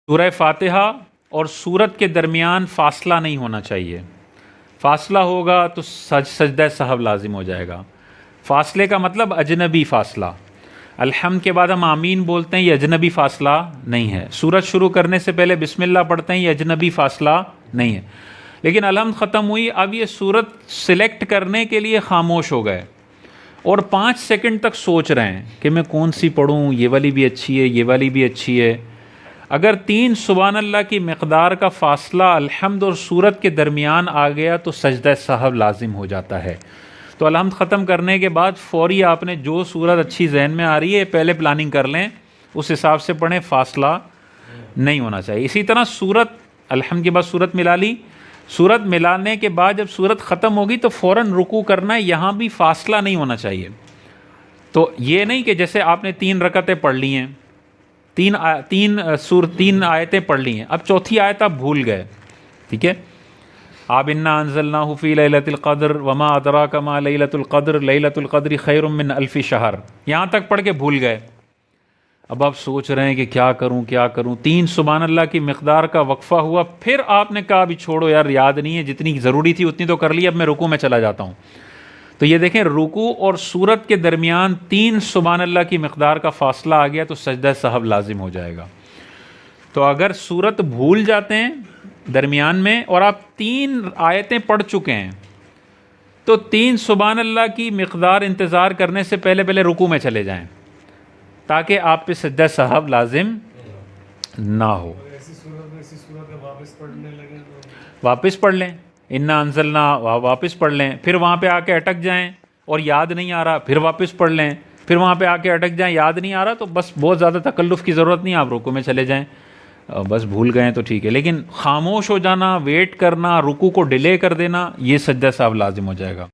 सूरह फातिहा और सूरत के दरमियान फ़ासला नहीं होना चाहिए। फ़ासला होगा तो सजदा सहव लाजिम हो जाएगा। फ़ासले का मतलब अजनबी फ़ासला। अल्हम्द के बाद हम आमीन बोलते हैं, ये अजनबी फ़ासला नहीं है। सूरत शुरू करने से पहले बिस्मिल्लाह पढ़ते हैं, ये अजनबी फ़ासला नहीं है। लेकिन अल्हम्द ख़त्म हुई, अब ये सूरत सिलेक्ट करने के लिए ख़ामोश हो गए और 5 सेकंड तक सोच रहे हैं कि मैं कौन सी पढ़ूँ, ये वाली भी अच्छी है, ये वाली भी अच्छी है। अगर 3 सुभान अल्लाह की मिक़दार का फ़ासला अल्हम्द और सूरत के दरमियान आ गया तो सजदा सहव लाजिम हो जाता है। तो अल्हम्द ख़त्म करने के बाद फ़ौरी आपने जो सूरत अच्छी जहन में आ रही है पहले प्लानिंग कर लें, उस हिसाब से पढ़ें, फ़ासला नहीं होना चाहिए। इसी तरह सूरत अल्हम्द के बाद सूरत मिला ली, सूरत मिलाने के बाद जब सूरत ख़त्म होगी तो फ़ौरन रुकू करना है, यहाँ भी फ़ासला नहीं होना चाहिए। तो ये नहीं कि जैसे आपने 3 रकतें पढ़ ली हैं, 3 आयतें पढ़ ली हैं, अब चौथी आयत आप भूल गए, ठीक है। आप इन्ना अंज़लनाहु फ़ी लैलतिल क़द्र वमा अदराका मा लैलतुल क़द्र लैलतुल क़द्रि खैरुम मिन अल्फ़ि शहर, यहाँ तक पढ़ के भूल गए। अब आप सोच रहे हैं कि क्या करूं क्या करूं। 3 सुभान अल्लाह की मिक़दार का वक्फ़ा हुआ, फिर आपने कहा अभी छोड़ो यार, याद नहीं है, जितनी ज़रूरी थी उतनी तो कर ली, अब मैं रुकू में चला जाता हूं। तो ये देखें, रुकू और सूरत के दरमियान 3 सुभान अल्लाह की मिक़दार का फ़ासला आ गया तो सजदा सहव लाजिम हो जाएगा। तो अगर सूरत भूल जाते हैं दरमियान में और आप 3 आयतें पढ़ चुके हैं तो 3 सुभान अल्लाह की मिक़दार इंतज़ार करने से पहले पहले रुकू में चले जाएं ताकि आप पे सजदा सहव लाजिम ना हो। ऐसी सूरत में वापस पढ़ने लगे तो वापस पढ़ लें, इन्ना अंज़लना वापस पढ़ लें, फिर वहाँ पे आके अटक जाएं और याद नहीं आ रहा, फिर वापस पढ़ लें, फिर वहाँ पे आके अटक जाएं, याद नहीं आ रहा, तो बस बहुत ज़्यादा तकल्लुफ़ की ज़रूरत नहीं है, आप रुकू में चले जाएं। बस भूल गए तो ठीक है, लेकिन खामोश हो जाना, वेट करना, रुकू को डिले कर देना, ये सजदा सहव लाजिम हो जाएगा।